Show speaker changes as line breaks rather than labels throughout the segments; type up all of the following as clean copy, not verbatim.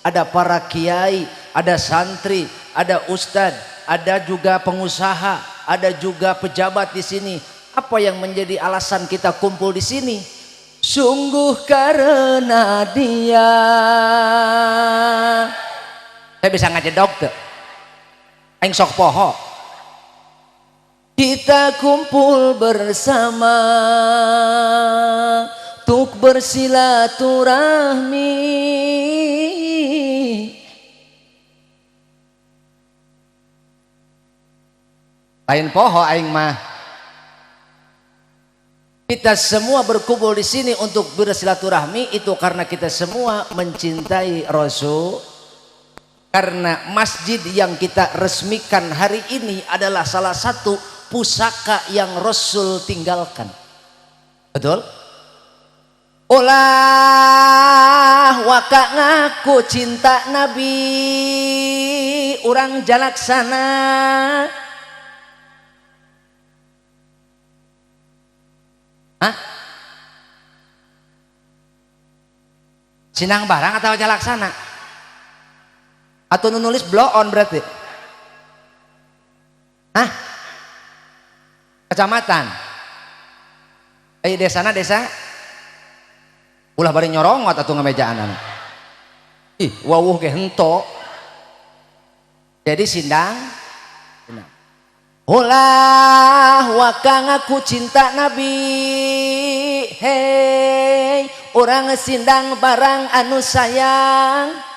ada para kiai, ada santri, ada ustadz, ada juga pengusaha, ada juga pejabat di sini. Apa yang menjadi alasan kita kumpul di sini? Sungguh karena dia. Saya bisa ngajedok tuh. Aing sok poho. Kita kumpul bersama untuk bersilaturahmi. Lain poho aing mah. Kita semua berkumpul di sini untuk bersilaturahmi itu karena kita semua mencintai Rasul. Karena masjid yang kita resmikan hari ini adalah salah satu pusaka yang Rasul tinggalkan. Betul? Ulah waka ngaku cinta Nabi urang jalaksana. Hah? Sinang barang atau jalaksana? Atau nulis blow on berarti? Hah? Kecamatan? Desana desa? Ulah bari nyorongot atau ngamejaan. Ih, wawuh ge hento. Jadi sindang. Ulah waka ngaku cinta Nabi. Hei, orang sindang barang anu sayang.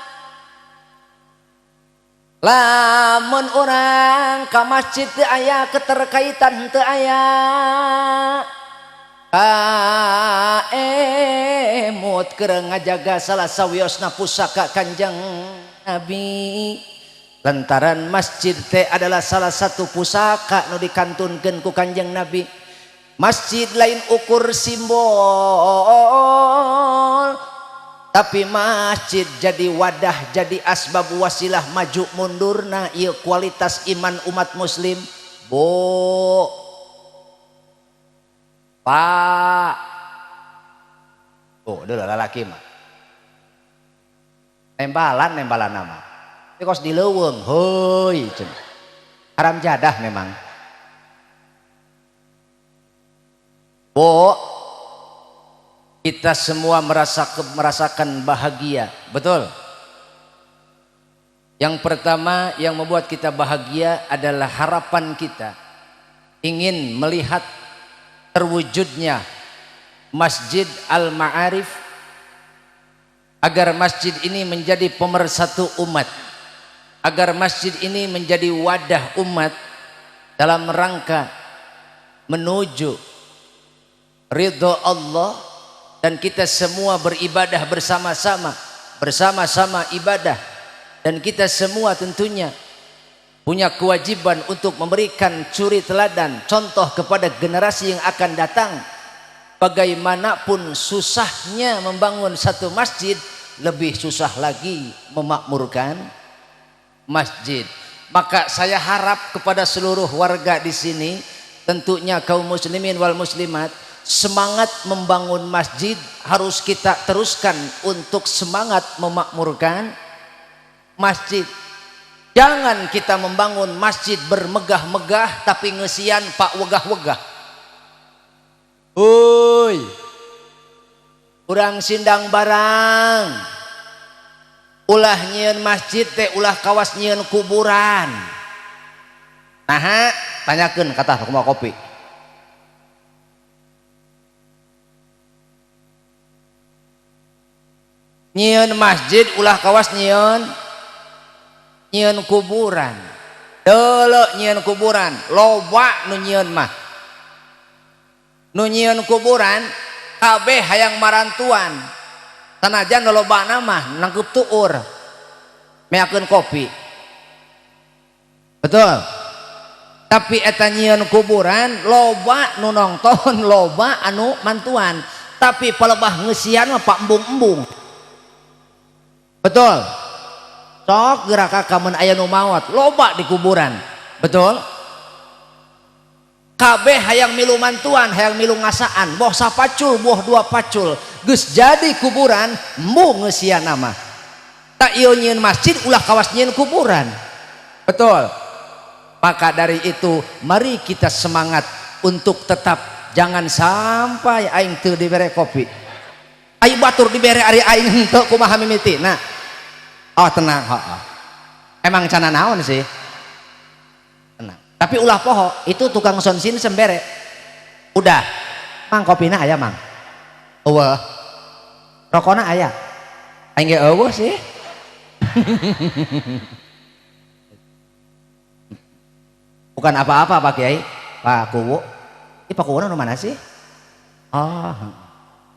Lamun orang ka masjid teu aya keterkaitan teu aya emut keur ngajaga salah sawiosna pusaka Kanjeng Nabi lantaran masjid teh adalah salah satu pusaka nu dikantunkeun ku Kanjeng Nabi. Masjid lain ukur simbol, tapi masjid jadi wadah, jadi asbab wasilah maju mundurna ieu kualitas iman umat muslim. Bu Pak oh udah lalaki mah nembalan nama tapi kos dileuweung heuy haram jadah memang. Bu kita semua merasakan bahagia, betul? Yang pertama yang membuat kita bahagia adalah harapan kita ingin melihat terwujudnya Masjid Al-Ma'arif, agar masjid ini menjadi pemersatu umat, agar masjid ini menjadi wadah umat dalam rangka menuju ridho Allah. Dan kita semua beribadah bersama-sama ibadah, dan kita semua tentunya punya kewajiban untuk memberikan suri teladan contoh kepada generasi yang akan datang. Bagaimanapun susahnya membangun satu masjid, lebih susah lagi memakmurkan masjid. Maka saya harap kepada seluruh warga di sini, tentunya kaum muslimin wal muslimat, semangat membangun masjid harus kita teruskan untuk semangat memakmurkan masjid. Jangan kita membangun masjid bermegah-megah tapi ngesian pak wegah-wegah. Uy, urang sindang barang, ulah nyieun masjid teh ulah kawas nyieun kuburan. Nah, tanyakeun kata kumaha kopi. Nyieun masjid ulah kawas nyieun kuburan. Deuleu nyieun kuburan, loba nu nyieun mah. Nu nyieun kuburan kabeh hayang marantuan. Sanajan lolobana mah nangkep tuur. Meakeun kopi. Betul? Tapi eta nyieun kuburan loba nu nongton, loba anu mantuan. Tapi palebah ngeusian mah pak embung-embung. Betul? Sok gerak kamun aya nu maot loba di kuburan. Betul? Kabeh hayang milu mantuan, hayang milu ngasaan, boh sapacul, boh dua pacul, geus jadi kuburan embung ngeusian nama. tak ieu nyieun masjid ulah kawas nyieun kuburan. Betul. Maka dari itu mari kita semangat untuk tetap jangan sampai aing teu dibere kopi. Aing batur dibere ari aing henteu kumaha mimiti. Nah. Oh tenang, emang cana naon sih? Tenang. Tapi ulah poho itu tukang sonsin sembere. Udah. Mang kopina aya mang. Eueuh. Rokona aya. Aing ge eueuh sih. Bukan apa-apa Pak Kiai. Pak Kuwu. Ini Pak Kuwu nu mana sih? Oh.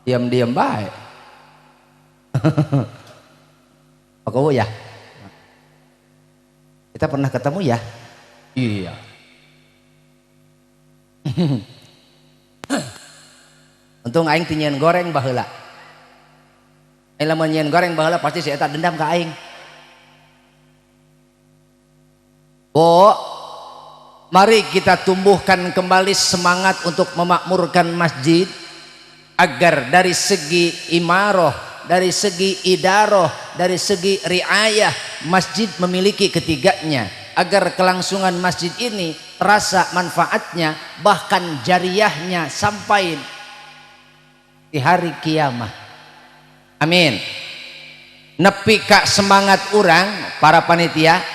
Diam-diam bae. Pak Kuwu ya. Kita pernah ketemu ya? Iya. Untung aing teu nyieun goreng baheula. Aing lamun nyieun goreng baheula pasti si eta dendam ka aing. Bu, mari kita tumbuhkan kembali semangat untuk memakmurkan masjid agar dari segi imaroh, dari segi idaroh, dari segi riayah masjid memiliki ketiganya agar kelangsungan masjid ini terasa manfaatnya bahkan jariyahnya sampai di hari kiamat. Amin. Nepi ka semangat urang para panitia.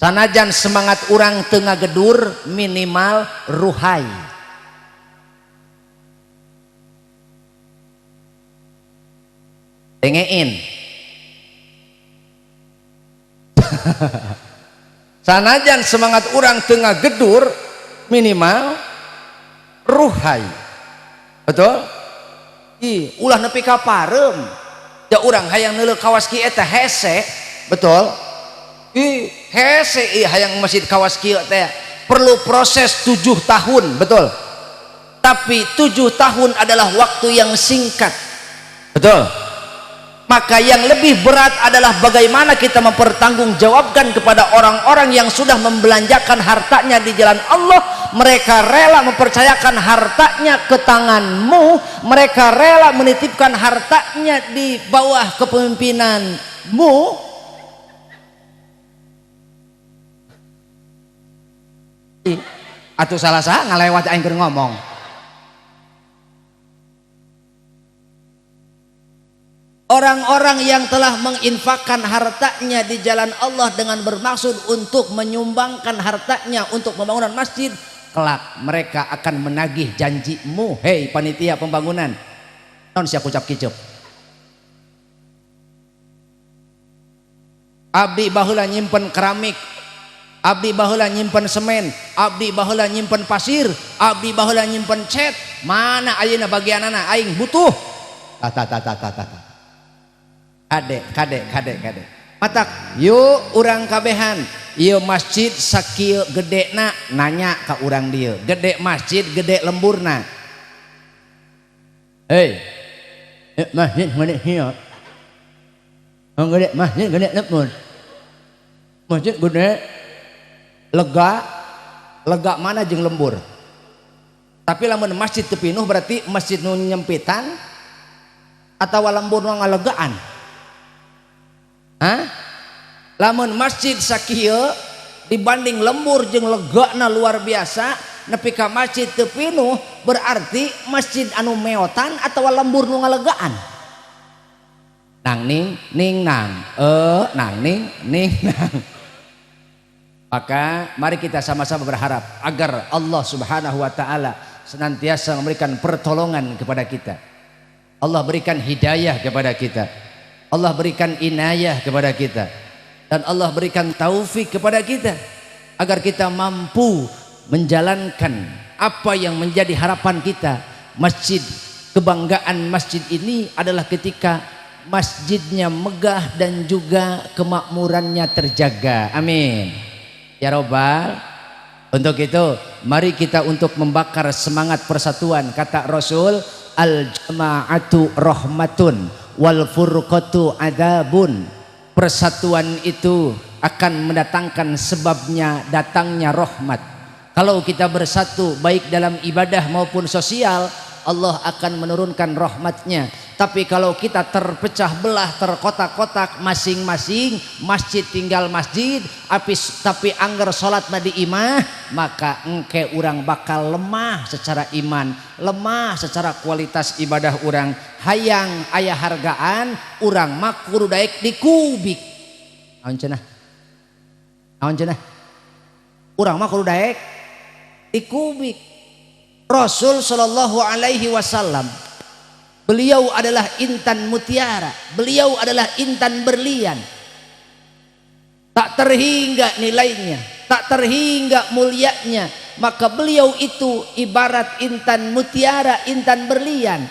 Sanajan semangat urang tengah gedur minimal ruhai. Dengein. Sanajan semangat urang tengah gedur minimal ruhai. Betul? Ulah nepi ka parem. Da urang hayang neuleuh kawas kieu eta hese. Betul? Hese hayang masjid kawas kieu teh perlu proses 7 tahun, betul. Tapi 7 tahun adalah waktu yang singkat, betul. Maka yang lebih berat adalah bagaimana kita mempertanggungjawabkan kepada orang-orang yang sudah membelanjakan hartanya di jalan Allah. Mereka rela mempercayakan hartanya ke tanganmu, mereka rela menitipkan hartanya di bawah kepemimpinanmu. Atuh salah sah ngalewat aing keur ngomong. Orang-orang yang telah menginfakkan hartanya di jalan Allah dengan bermaksud untuk menyumbangkan hartanya untuk pembangunan masjid, kelak mereka akan menagih janjimu. Hei panitia pembangunan, non sia kucap kicep. Abdi baheula nyimpen keramik, abdi baheula nyimpen semen, abdi baheula nyimpen pasir, abdi baheula nyimpen cat. Mana ayeuna bagianana aing butuh. Kade. Matak, yuk urang kabehan. Ieu masjid sakieu gedena nanya ka urang dieu. Gede masjid, gede lemburna. Hei. Masjid gede hieu. Gede masjid gede lembur. Masjid gede lega mana jeung lembur. Tapi lamun masjid teu pinuh berarti masjid nu nyempitan atawa lembur nu ngalegaan. Hah? Lamun masjid sakieu dibanding lembur jeung legana luar biasa, nepi ka masjid teu pinuh berarti masjid anu meotan atawa lembur nu ngalegaan. Nang ning nang nang ning nang. Maka mari kita sama-sama berharap agar Allah Subhanahu wa taala senantiasa memberikan pertolongan kepada kita. Allah berikan hidayah kepada kita. Allah berikan inayah kepada kita. Dan Allah berikan taufik kepada kita agar kita mampu menjalankan apa yang menjadi harapan kita. Masjid, kebanggaan masjid ini adalah ketika masjidnya megah dan juga kemakmurannya terjaga. Amin ya robbal. Untuk itu mari kita untuk membakar semangat persatuan. Kata Rasul, al jama'atu rahmatun wal furqatu adabun. Persatuan itu akan mendatangkan sebabnya datangnya rahmat. Kalau kita bersatu baik dalam ibadah maupun sosial, Allah akan menurunkan rahmatnya. Tapi kalau kita terpecah belah, terkotak-kotak, masing-masing masjid tinggal masjid, tapi angger salat di imah, maka engke urang bakal lemah secara iman, lemah secara kualitas ibadah urang. Hayang aya hargaan, urang mah kudu daek dikubik. Naon cenah? Naon cenah? Urang mah kudu daek dikubik. Rasul sallallahu alaihi wasallam, beliau adalah intan mutiara, beliau adalah intan berlian, tak terhingga nilainya, tak terhingga mulianya. Maka beliau itu ibarat intan mutiara, intan berlian.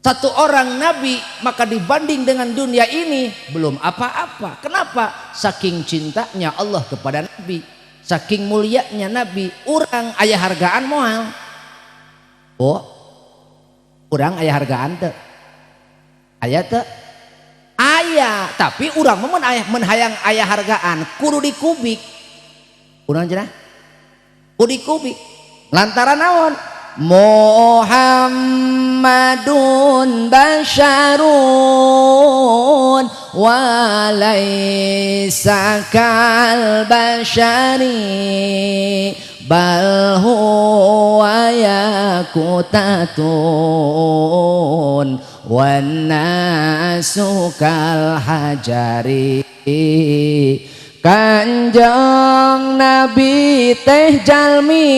Satu orang nabi, maka dibanding dengan dunia ini belum apa-apa. Kenapa? Saking cintanya Allah kepada nabi, saking mulianya nabi. Urang aya hargaan moal. Oh, urang aya hargaan teu? Aya teu? Aya, tapi urang mah mun hayang aya hargaan kudu dikubik. Urang cenah? Kudu dikubik. Lantaran naon? Muhammadun basyarun wa laisa kal basyari bal huwa yakutatun wan nasu kal hajari. Kanjeng Nabi teh jalmi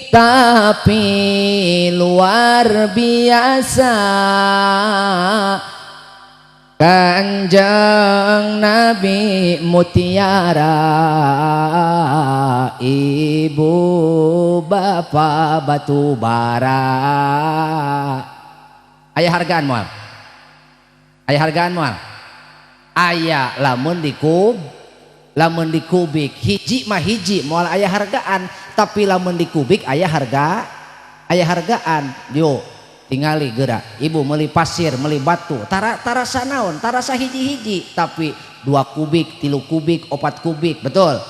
tapi luar biasa. Kanjeng Nabi mutiara, ibu bapa batu bara. Aya hargaan moal? Aya hargaan moal? Aya lamun dikubik hiji mah hiji moal aya hargaan, tapi lamun dikubik aya hargaan. Yo tingali geura ibu meuli pasir meuli batu tara sanaon, tara sahiji-hiji, tapi 2 kubik 3 kubik 4 kubik, betul.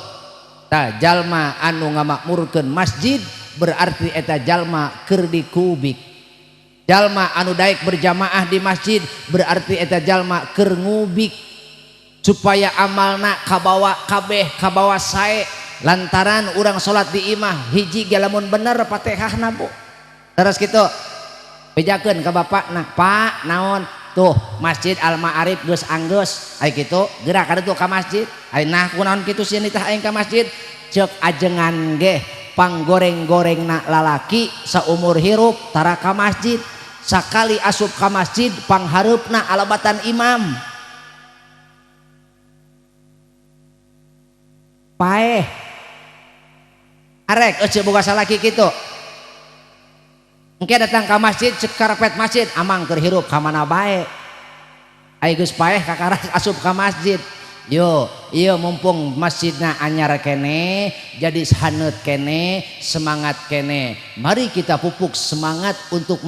Tah jalma anu ngamakmurkeun masjid berarti eta jalma keur dikubik. Jalma anu daek berjamaah di masjid berarti eta jalma keur ngubik supaya amalna kabawa kabeh, kabawa sae. Lantaran urang salat di imah hiji ge lamun bener Fatihahna bu. Terus kitu bejakeun ka bapakna, Pak naon tuh masjid Al Ma'arif geus anggeus aya kitu, geura kada tuh ka masjid. Ai nah kunaon kitu sieun tah aing ka masjid? Ceuk ajengan ge panggoreng-gorengna lalaki saumur hirup tara ka masjid, sakali asup ka masjid panghareupna alabatan imam. Paeh arek eueuh boga salaki kitu engke datang ka masjid cek karpet masjid amang keur hirup ka mana bae aya geus paeh kakarak asup ka masjid. Yo ieu mumpung masjidna anyar kene jadi haneut kene semangat kene, mari kita pupuk semangat untuk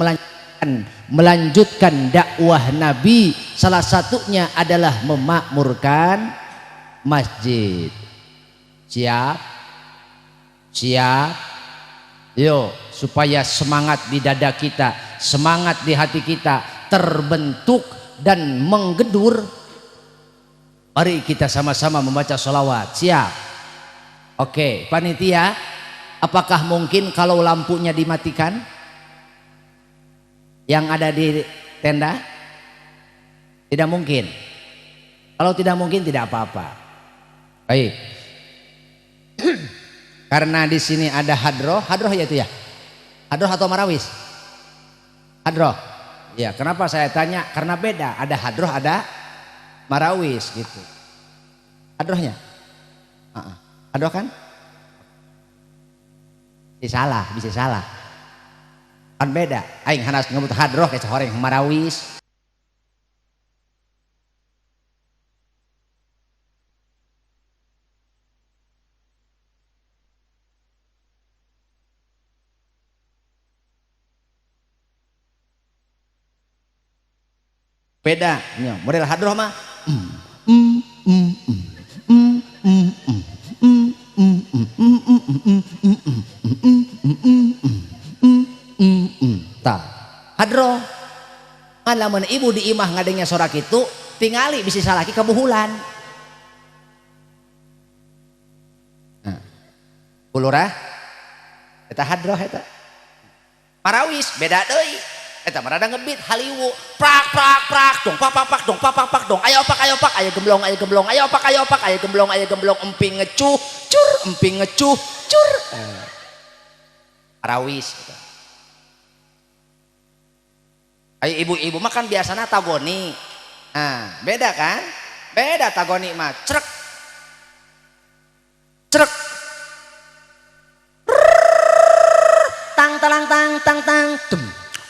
melanjutkan dakwah Nabi. Salah satunya adalah memakmurkan masjid. Siap? Siap? Yo, supaya semangat di dada kita, semangat di hati kita terbentuk dan menggedur. Mari kita sama-sama membaca sholawat. Siap? Oke, panitia, apakah mungkin kalau lampunya dimatikan? Yang ada di tenda? Tidak mungkin. Kalau tidak mungkin tidak apa-apa. Baik. Karena di sini ada hadroh ya itu ya, hadroh atau marawis? Hadroh. Ya, kenapa saya tanya? Karena beda, ada hadroh, ada marawis gitu. Hadrohnya, hadroh kan? Bisa salah. Kan beda. Aing hanas ngebut hadroh kayak horeng marawis. Beda nya model hadroh mah tah hadroh kan lamun ibu di imah ngadengnya sorak itu tingali bisi salaki kebuhulan kulurah eta hadroh eta marawis beda deui eta marada ngebit haliwu prak prak prak dong pak pak pak dong pak pak pak dong ayo pak aya gemblong ayo pak aya gemblong emping ngecuh cur emping ngecuh cur marawis eta. Ayo ibu-ibu makan biasanya tagoni nah beda kan beda tagoni mah crek crek tang talang tang tang tang dem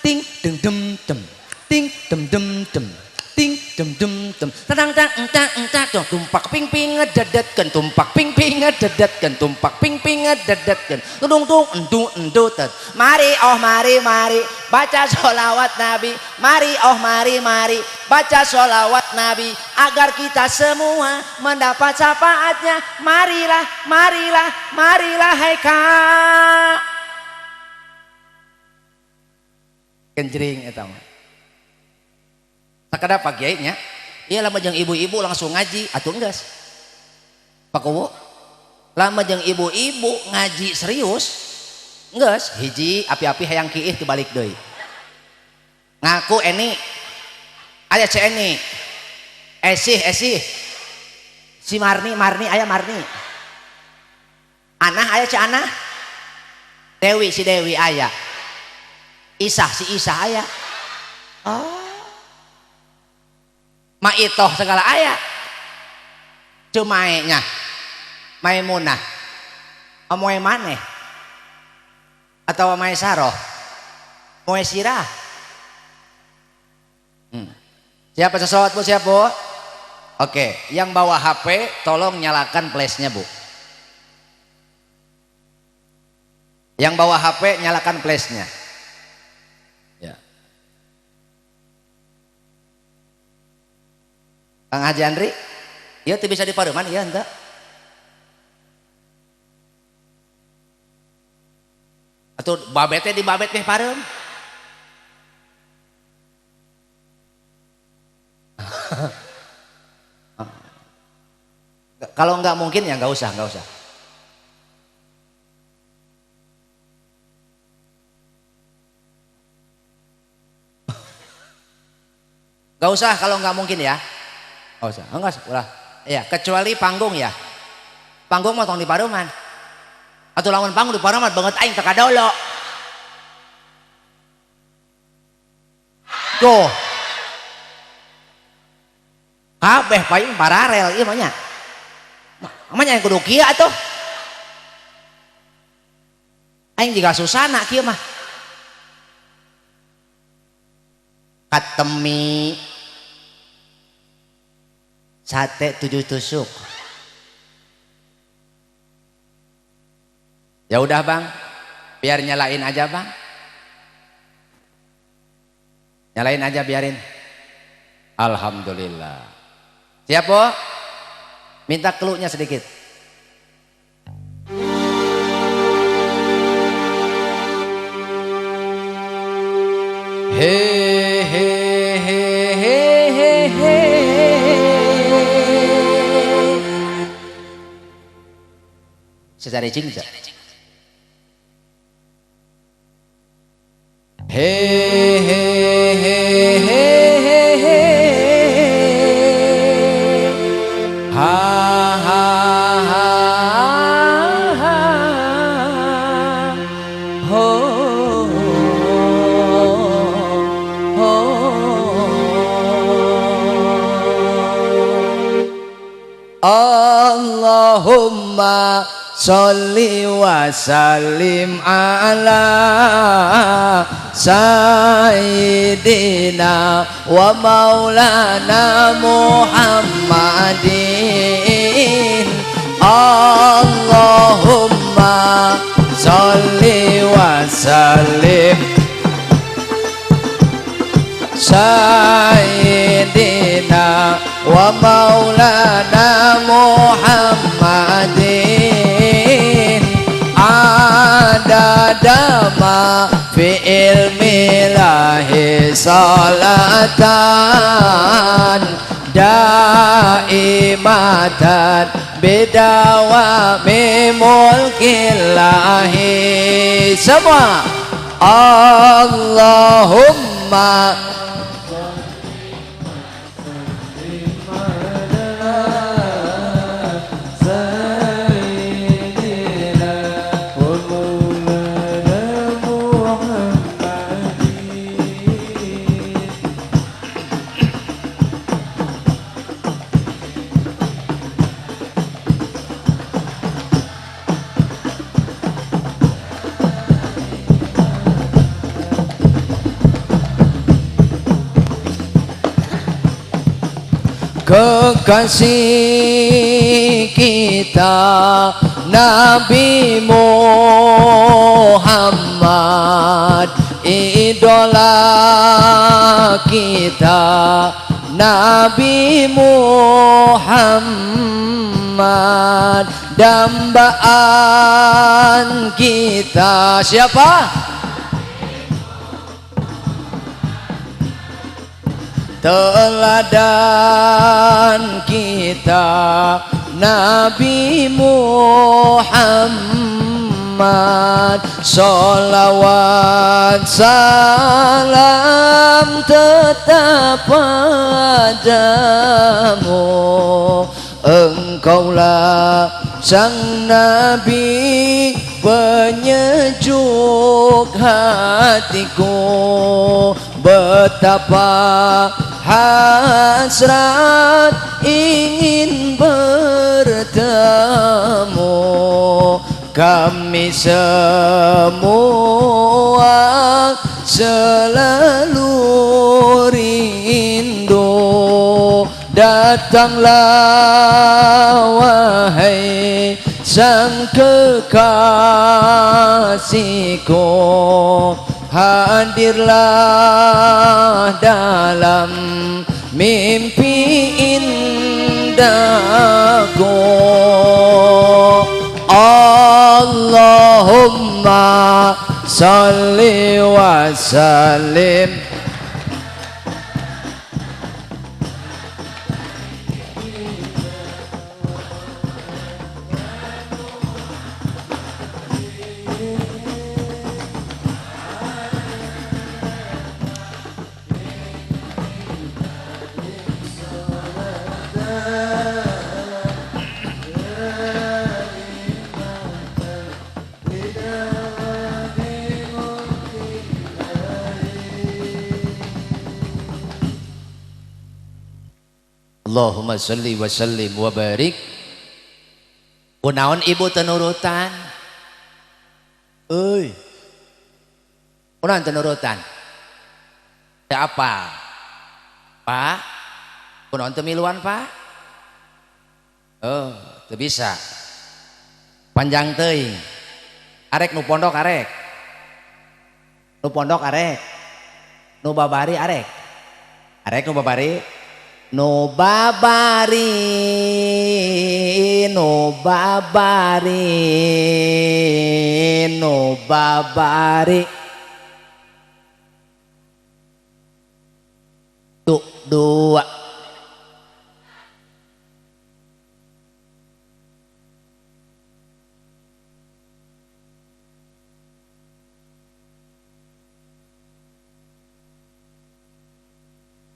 ting dem dem dem ting dem dem dem ting dem dem dem tang tang tang tang tang tumpak ping ping ngededetkeun tumpak ping ping ngededetkeun tumpak ping ping ngededetkeun tudung tung endu endu tet mari oh mari mari baca sholawat nabi mari oh mari mari baca sholawat nabi agar kita semua mendapat syafaatnya marilah marilah marilah hai kak kenjring eta mah sakada pagi nya ieu lama jeung ibu-ibu langsung ngaji atuh enggeus pakowo lama jeung ibu-ibu ngaji serius enggeus hiji api-api hayang kiih dibalik deui ngaku eni aya ce eni esih si Marni aya Marni Anah aya ce Anah Dewi si Dewi aya Isah si Isah aya oh Maitoh segala aya cumae nya Maimunah moe maneh atau mae saroh moe sirah siapa sesuatu bu siapa bu oke yang bawa HP tolong nyalakan flashnya bu yang bawa HP nyalakan flashnya ya Kang Haji Andri iya tuh bisa diparuman iya enggak atau babetnya di babet nih parum kalau nggak mungkin ya nggak usah nggak usah kalau nggak mungkin ya nggak usah ulah ya kecuali panggung ya panggung motong di paruman atau lawan panggung di paruman banget aing teka dolo tuh kabeh payung paralel ieu mah nya amanya yang kudu kieu atuh aing juga susana kieu mah katemi sate 7 tusuk ya udah bang biar nyalain aja bang nyalain aja biarin alhamdulillah siap po minta cluenya sedikit he he he he he he secara cinta he he he he he ha ha ha ha ho ho Allahumma sholli wa sallim ala sayyidina wa maulana Muhammadin Allahumma sholli wa sallim sayyidina wa maulana Muhammadin adadama fi ilmi lahi salatan daimatan bidawami mulkillahi. Semua Allahumma kekasih kita Nabi Muhammad, idola kita Nabi Muhammad, dambaan kita siapa? Teladan kita Nabi Muhammad, sholawat salam tetap padamu. Engkaulah sang Nabi penyejuk hatiku, betapa hasrat ingin bertemu. Kami semua selalu rindu, datanglah wahai sang kekasihku, hadirlah dalam mimpi indahku. Allahumma salli wa sallim Allahumma salli wa sallim wa barik. Kunaon ibu tenurutan? Euy. Kunaon tenurutan? Teh apa? Pak? Kunaon teu miluan, Pak? Oh, teu bisa. Panjang teuing. Arek nu pondok arek. Nu pondok arek. Nu babari arek. Arek nu babari. No babari, no babari, no babari. Tuh dua.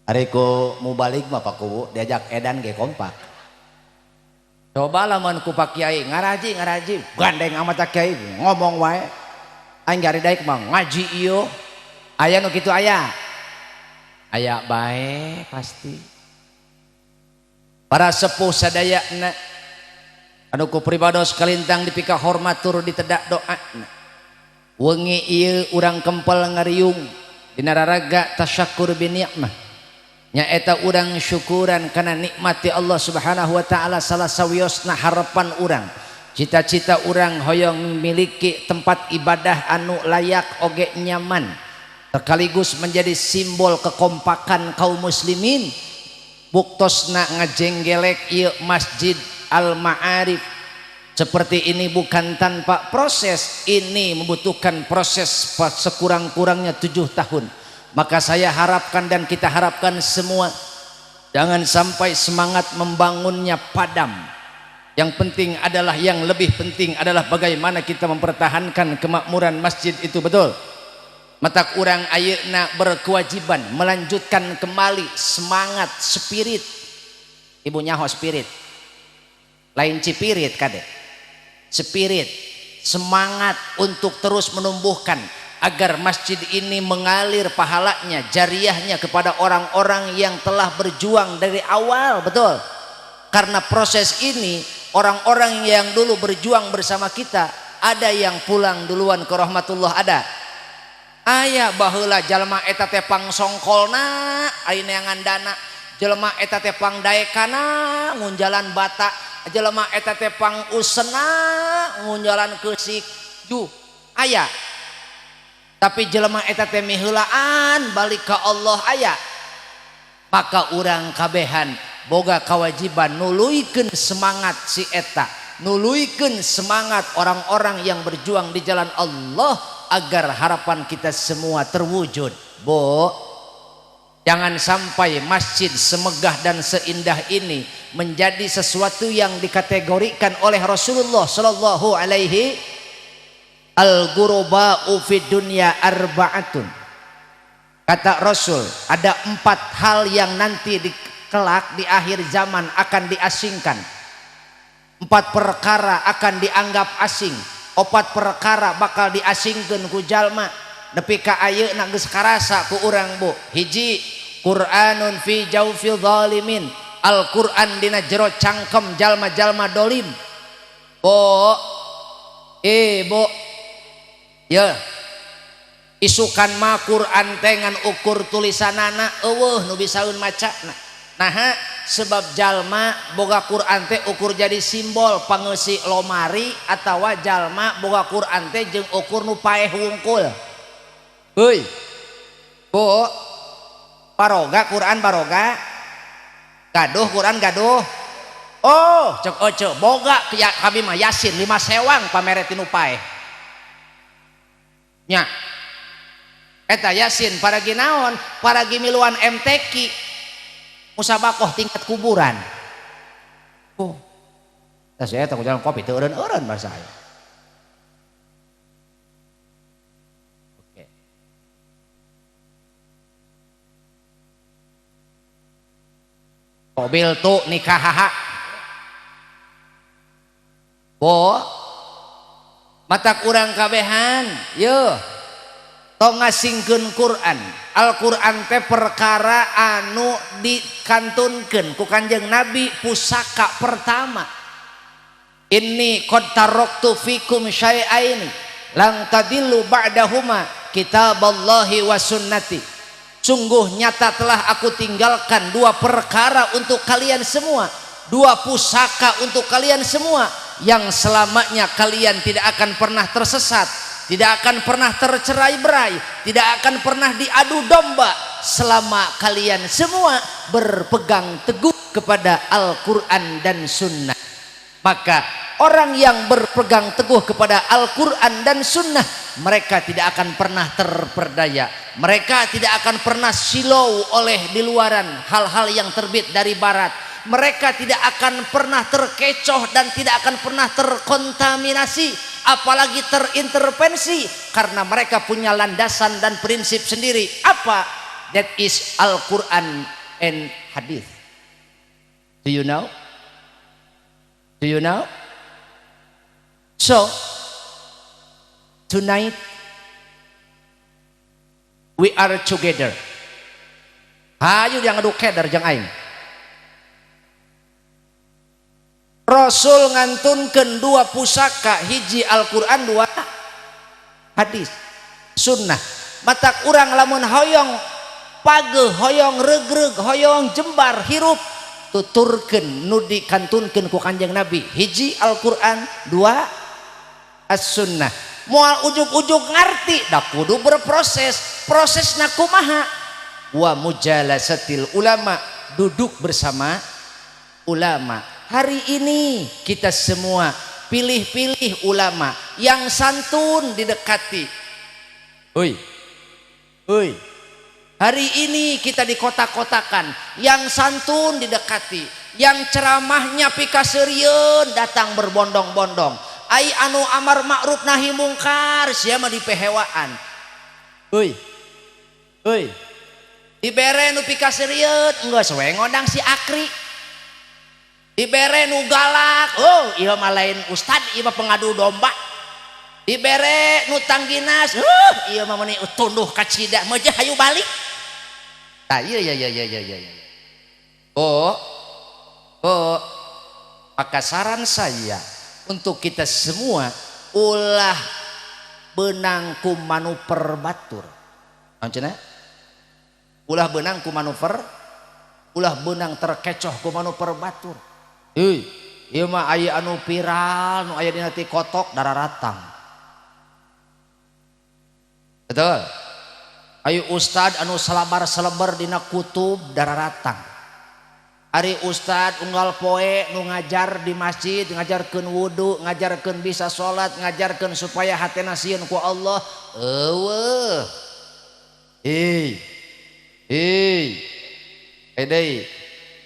Ariko mau balik mah Pak Kubu diajak edan ge kompak. Coba lamun ku Pak Kiai ngaraji gandeng amat Kiai ngomong wae. Aing gari daek mah ngaji ieu. Aya nu kitu aya. Aya bae pasti. Para sepuh sadayana anu ku pribados kalintang dipika hormat tur ditedak doana. Wengi ieu urang kempel ngariung dina raraga tasyakur bi nikmah. Nyaeta urang syukuran karena nikmati Allah subhanahu wa ta'ala salah sawiosna harapan urang, cita-cita urang hoyong memiliki tempat ibadah anu layak oge nyaman, sekaligus menjadi simbol kekompakan kaum muslimin. Buktosna ngajenggelek ieu Masjid Al-Ma'arif seperti ini bukan tanpa proses. Ini membutuhkan proses sekurang-kurangnya 7 tahun. Maka saya harapkan dan kita harapkan semua, jangan sampai semangat membangunnya padam. Yang penting adalah, yang lebih penting adalah bagaimana kita mempertahankan kemakmuran masjid itu, betul. Matak urang ayeuna berkewajiban melanjutkan kembali semangat spirit. Ibu nyaho spirit, lain cipirit kade. Spirit, semangat untuk terus menumbuhkan agar masjid ini mengalir pahalanya, jariahnya kepada orang-orang yang telah berjuang dari awal, betul. Karena proses ini orang-orang yang dulu berjuang bersama kita, ada yang pulang duluan ke rahmatullah, ada. Aya baheula jalma eta teh pangsongkolna aya neangan dana, jelema eta teh pangdaekana ngunjalan bata, jelema eta teh pangusena ngunjalan keusik ju aya. Tapi jelema eta teh miheulaan balik ka Allah aya. Maka urang kabehan boga kewajiban nuluykeun semangat si eta, nuluykeun semangat orang-orang yang berjuang di jalan Allah agar harapan kita semua terwujud. Bo, jangan sampai masjid semegah dan seindah ini menjadi sesuatu yang dikategorikan oleh Rasulullah sallallahu alaihi al-ghuraba'u fid dunya arba'atun. Kata Rasul, ada 4 hal yang nanti kelak di akhir zaman akan diasingkan. 4 perkara akan dianggap asing, 4 perkara bakal diasingkeun ku jalma. Nepi ka ayeuna geus karasa ku urang, Bu. Hiji, Qur'anun fi jawfil zalimin, Al-Qur'an dina jero cangkem jalma-jalma dolim. Bo, bo, ya, isukan mah Qur'an teh ngan ukur tulisanana eueuh nu bisaeun macana. Nah, sebab jalma boga Quran teh ukur jadi simbol pangeusi lomari, atawa jalma boga Quran teh jeung ukur nu paeh wungkul. Heuy, Bu, baroga Quran baroga, gaduh Quran gaduh. Oh, cek oce boga kami mah Yasin 5 sewang pamere tinu paeh. Nya, eta Yasin paragi naon? Paragi miluan MTQ. Musabakoh tingkat kuburan. Oh, saya tak jalan kopi teu eureun bahasa saya. Oke. Mobil tuh nikah haha. Bo, matak urang kabehan, yeuh. Tong ngasingkeun Quran. Al-Quran teh perkara anu dikantunkeun ku Kanjeng Nabi pusaka pertama. Inni qad taraktu fikum syai'aini lang tadillu ba'dahuma kitaballahi wa sunnati. Sungguh nyata telah aku tinggalkan 2 perkara untuk kalian semua, 2 pusaka untuk kalian semua yang selamanya kalian tidak akan pernah tersesat, tidak akan pernah tercerai-berai, tidak akan pernah diadu domba selama kalian semua berpegang teguh kepada Al-Quran dan Sunnah. Maka orang yang berpegang teguh kepada Al-Quran dan Sunnah, mereka tidak akan pernah terperdaya, mereka tidak akan pernah silau oleh di luaran hal-hal yang terbit dari barat, mereka tidak akan pernah terkecoh dan tidak akan pernah terkontaminasi, apalagi terintervensi, karena mereka punya landasan dan prinsip sendiri. Apa? That is Al-Quran and Hadith. Do you know? Do you know? So tonight we are together. Hayu yang ngadu keder jeung aing. Rasul ngantunkeun 2 pusaka, hiji Al-Quran, 2 hadis sunnah. Matak urang lamun hoyong pageuh, hoyong regreg, hoyong jembar hirup, tuturkeun nu dikantunkeun ku Kanjeng Nabi, hiji Al-Quran, 2 as-sunnah. Moal ujug-ujug ngarti da kudu berproses. Prosesna kumaha? Wa mujalasatil ulama, duduk bersama ulama. Hari ini kita semua pilih-pilih ulama yang santun didekati. Oi, oi, Hari ini kita dikotak-kotakan, yang santun didekati, yang ceramahnya pikasirieun datang berbondong-bondong. Ai anu amar ma'ruf nahi mungkar sia mah dipehewaan. Heuy. Heuy. Dibere nu pikasirieun geus we ngodang si Akri. Dibere nu galak, oh ieu mah lain ustad, ieu mah pengadu domba. Dibere nu tangginas, ieu mah meuni tunduh ka cida, meuh hayu balik. Tah iya. Oh, maka saran saya untuk kita semua ulah benang ku manuver batur. Cenah? Ulah benang ku manuver, ulah benang terkecoh ku manuver batur. Ieu mah aya anu viral, nu aya dina TikTok dararatang. Betul? Ayo ustad anu salabar-salabar dina kutub dararatang. Ari ustad unggal poe nu ngajar di masjid, ngajarkeun wudu, ngajarkeun bisa salat, ngajarkeun supaya hatena sieun ku Allah. Eueuh. Deui.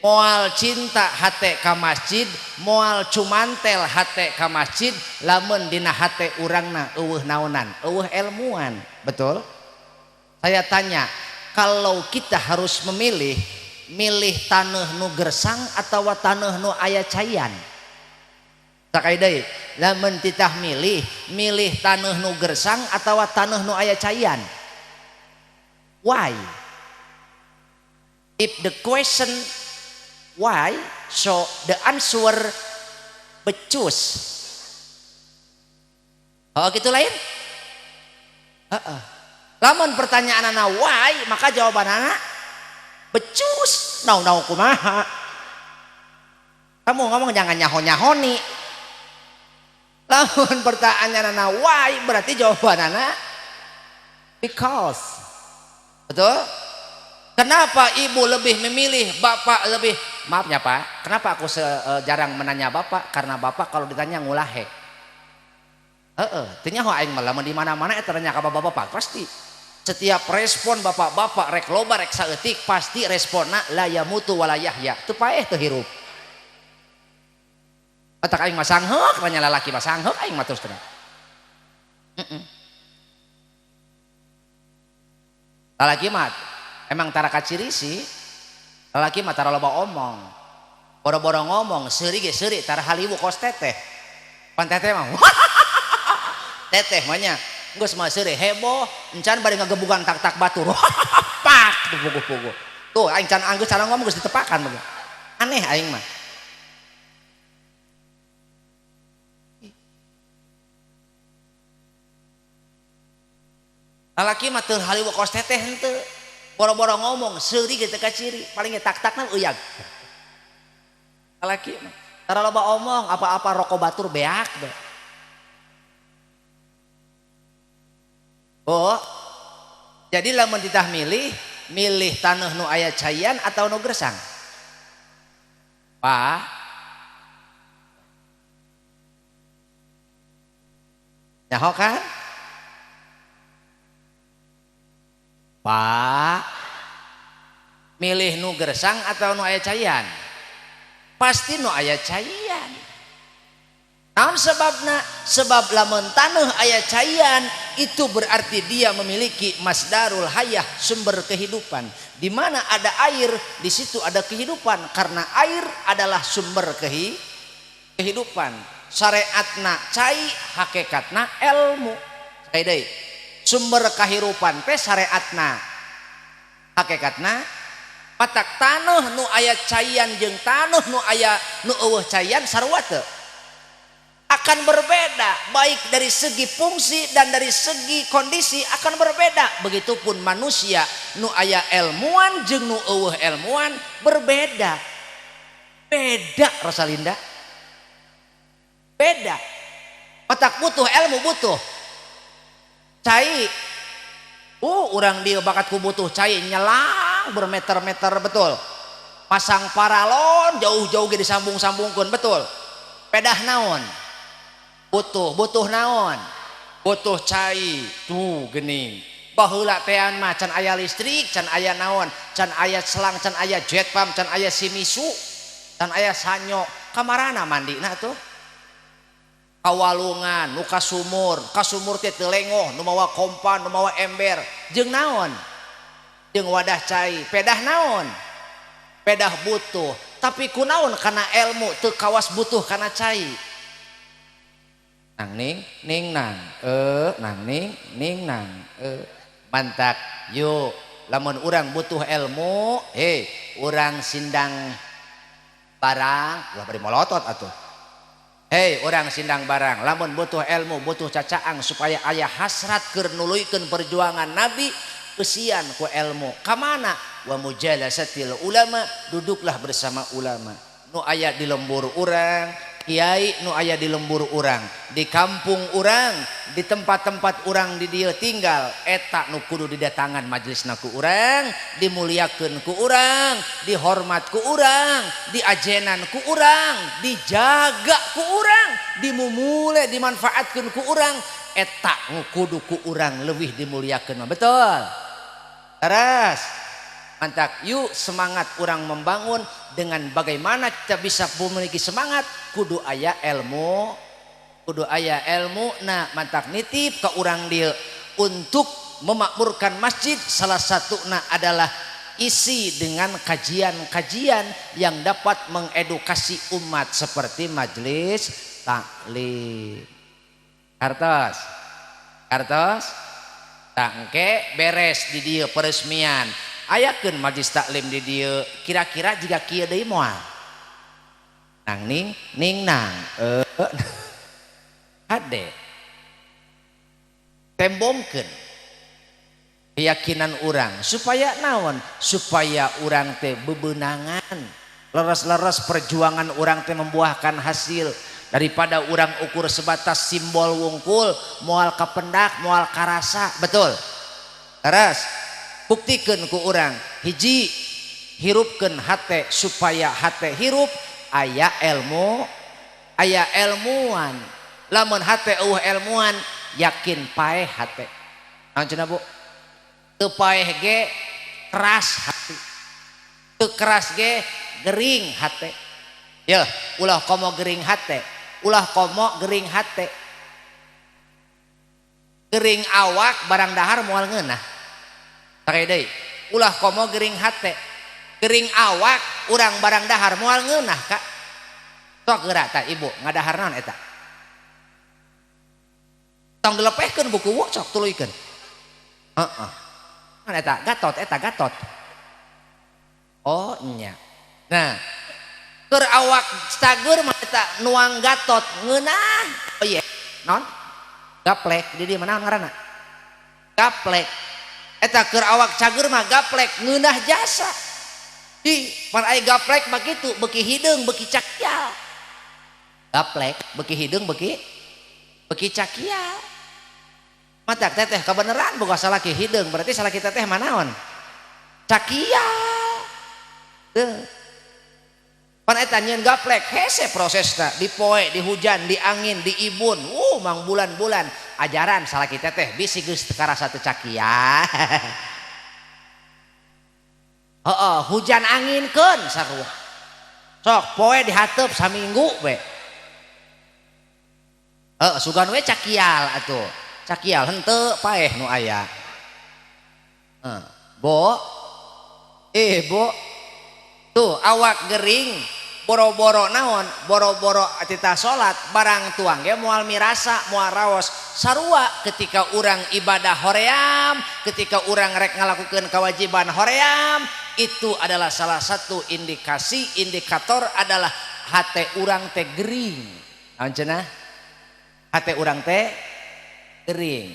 Moal cinta hate ka masjid, moal cumantel hate ka masjid, lamun dina hate urangna eueuh naonan, eueuh ilmuwan. Betul? Saya tanya, kalau kita harus memilih, milih taneuh nu gersang atau taneuh nu aya cayan? Sakai deui, lamun titah milih taneuh nu gersang atau taneuh nu aya cayan? Why? If the question why, so the answer becus. Oh gitu lain? Lamun pertanyaan anak why, maka jawaban anak becus. Nau kumaha. Kamu ngomong jangan nyaho-nyahoni. Lamun pertanyaan anak why, berarti jawaban anak because. Betul? Kenapa ibu lebih memilih, bapak lebih, maafnya Pak, kenapa aku jarang menanya bapak? Karena bapak kalau ditanya ngulahe. Tanya ho aing malah di mana-mana eta tanya ka bapak-bapak pasti. Setiap respon bapak-bapak rek loba rek saeutik pasti responna la yamutu wala yahya. Teu paeh teu hirup. Atak aing mah sangheuk, tanya lalaki mah sangheuk aing mah terus terang. Lalaki mah emang tara kacirisi, lalaki mah tara loba omong. Boro-boro ngomong seuri ge seuri tara haliwu kos teteh. Pan teteh mah teteh mahnya geus mah seuri heboh, encan bari ngagebugan tak-tak batur. Pak puguh-puguh. Tuh aing can anggeus cara ngomong geus ditepakan begitu. Aneh aing mah. Lalaki mah teu haliwu kos teteh henteu. Boro-boro ngomong seuri ge teu kaciri, paling tak-takna euyag. Lalaki mah tara loba omong, apa-apa rokok batur beak deh. Oh, jadi lamun ditah milih taneuh nu aya cayan atau nu gersang? Pak, nyaho kan? Pak, milih nu gersang atau nu aya cayan? Pasti nu aya cayan. Naon sebabna? Sebab lamun taneuh aya cayan itu berarti dia memiliki masdarul hayah, sumber kehidupan. Di mana ada air, di situ ada kehidupan, karena air adalah sumber kehidupan. Syariatna cai, hakikatna ilmu. Cai deui. Sumber kehidupan teh syariatna, hakikatna patak taneuh nu aya cayan jeung taneuh nu aya nu eueuh cayan sarua teu akan berbeda, baik dari segi fungsi dan dari segi kondisi akan berbeda. Begitupun manusia nu aya ilmuwan jeung nu eueuh ilmuwan berbeda. Beda Rosalinda. Beda. Otak butuh ilmu butuh. Cai. Urang dia bakatku butuh cai nyelang bermeter-meter betul. Pasang paralon jauh-jauh ge disambung-sambungkeun betul. Pedah naon? Butuh naon? Butuh cai tuh geuning baheula tean mah can aya listrik, can aya naon, can aya selang, can aya jet pump, can aya Shimizu, can aya sanyo. Kamarana mandina tuh? Kawalungan, nu ka sumur teh teu lengoh, nu mawa kompan, nu mawa ember, jeung naon? Jeung wadah cai, pedah naon? Pedah butuh. Tapi kunaon kana ilmu teu kawas butuh kana cai. Nang ning nang nang ning nang mantak yuk lamun urang butuh ilmu urang sindang barang ulah bari molotot atuh urang sindang barang lamun butuh ilmu butuh cacaang supaya aya hasrat keur nuluykeun perjuangan nabi kesian ku ilmu kamana wa mujalasatil ulama duduklah bersama ulama nu aya di lembur urang kiai nu aya di lembur urang di kampung urang di tempat-tempat urang di dieu tinggal eta nu kudu didatangan majelisna ku urang dimuliakeun ku urang dihormat ku urang diajenan ku urang dijaga ku urang dimumule dimanfaatkeun ku urang eta nu kudu ku urang leuwih dimuliakeun betul teras mantap yuk semangat orang membangun dengan bagaimana kita bisa memiliki semangat kudu aya ilmu nah mantap nitip ke orang dia untuk memakmurkan masjid salah satunya adalah isi dengan kajian-kajian yang dapat mengedukasi umat seperti majelis taklim kartos tangke beres di dia peresmian ayakeun majelis taklim di dieu kira-kira jika kieu deui moal nang ning nang hade tembongkeun keyakinan urang supaya naon supaya urang teh bebenangan leres-leres perjuangan urang teh membuahkan hasil daripada urang ukur sebatas simbol wungkul moal kapendak moal karasa betul terus buktikeun ku urang hiji hirupkeun hate supaya hate hirup aya ilmu aya ilmuwan lamun hate ilmuwan yakin paeh hate naon cenah Bu teu paeh ge keras hati teu keras ge gering hate ya ulah komo gering hate ulah komo gering hate gering awak barang dahar moal ngeunah deui ulah komo gering hate gering awak urang barang dahar moal ngeunah Kak sok geura tah ibu ngadahar naon eta tong dilepehkeun buku wo sok tuluykeun naon eta gatot oh nya nah keur awak stagur mah eta nuang gatot ngeunah oh iya naon gaplek di dieu mana ngaranna gaplek eta keur awak cager mah gaplek ngeunah jasa di pan aya gaplek begitu beki hideung beki cakial gaplek beki hideung beki cakial matak teteh kebenaran boga salah ki hideung berarti salah kita teh manaon cakial teu pan eta nyieun gaplek hese prosesna dipoe di hujan di angin di ibun mang bulan-bulan ajaran salah kita teh bisi geus karasa teu cakia hujan anginkeun sarua sok poe dihateup saminggu we sugan we cakial atuh cakial henteu paeh nu aya bo tuh awak gering boro-boro naon boro-boro tita salat barang tuang ge moal mirasa moal raos sarua ketika urang ibadah hoream ketika urang rek ngalakukeun kewajiban hoream itu adalah salah satu indikator adalah hate urang teh gering naon cenah hate urang teh gering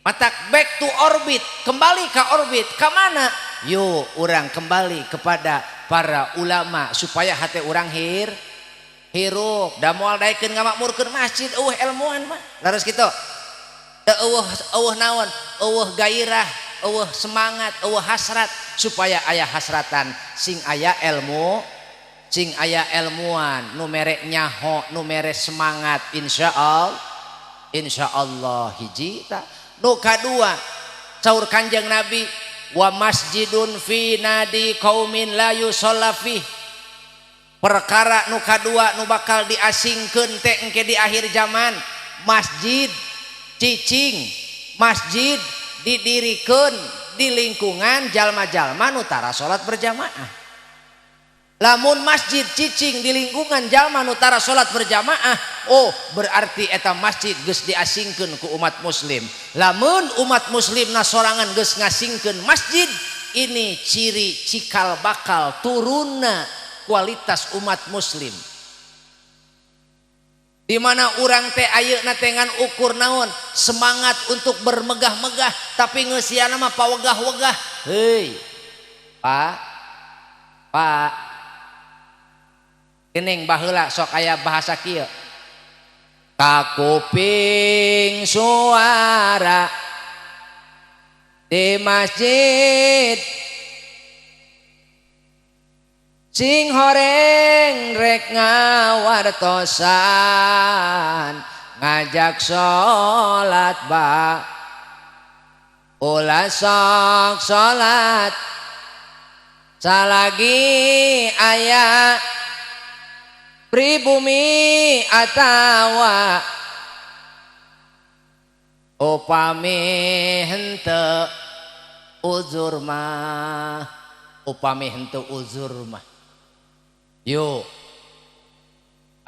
matak back to orbit kembali ke orbit ka mana yuk urang kembali kepada para ulama supaya hati orang hirup da moal daekeun ngamakmurkeun masjid ilmuwan mah laras kitu teu naon gairah semangat hasrat supaya aya hasratan sing aya ilmu sing aya ilmuwan nu mere nyaho nu mere semangat insyaallah hiji ta nu kadua Saur Kanjeng Nabi, wa masjidun fi nadi qaumin la yusalla fi. Perkara nu kadua nu bakal diasingkeun teh engke di akhir zaman, masjid cicing, masjid didirikan di lingkungan jalma-jalma nu tara salat berjamaah. Lamun masjid cicing di lingkungan jalma nu tara salat berjamaah, oh berarti eta masjid geus diasingkeun ku umat muslim. Lamun umat muslimna sorangan geus ngasingkeun masjid, ini ciri cikal bakal turunna kualitas umat muslim. Di mana urang teh ayeuna teh ngan ukur naon, semangat untuk bermegah-megah tapi ngeusiana mah pawegah-wegah. Heuy. Pak gening baheula sok aya bahasa kieu. Kakuping suara di masjid sing horeng rek ngawartosan ngajak sholat ba ulah sok sholat salagi aya pribumi atawa upami henteu uzur mah, upami henteu uzur mah yo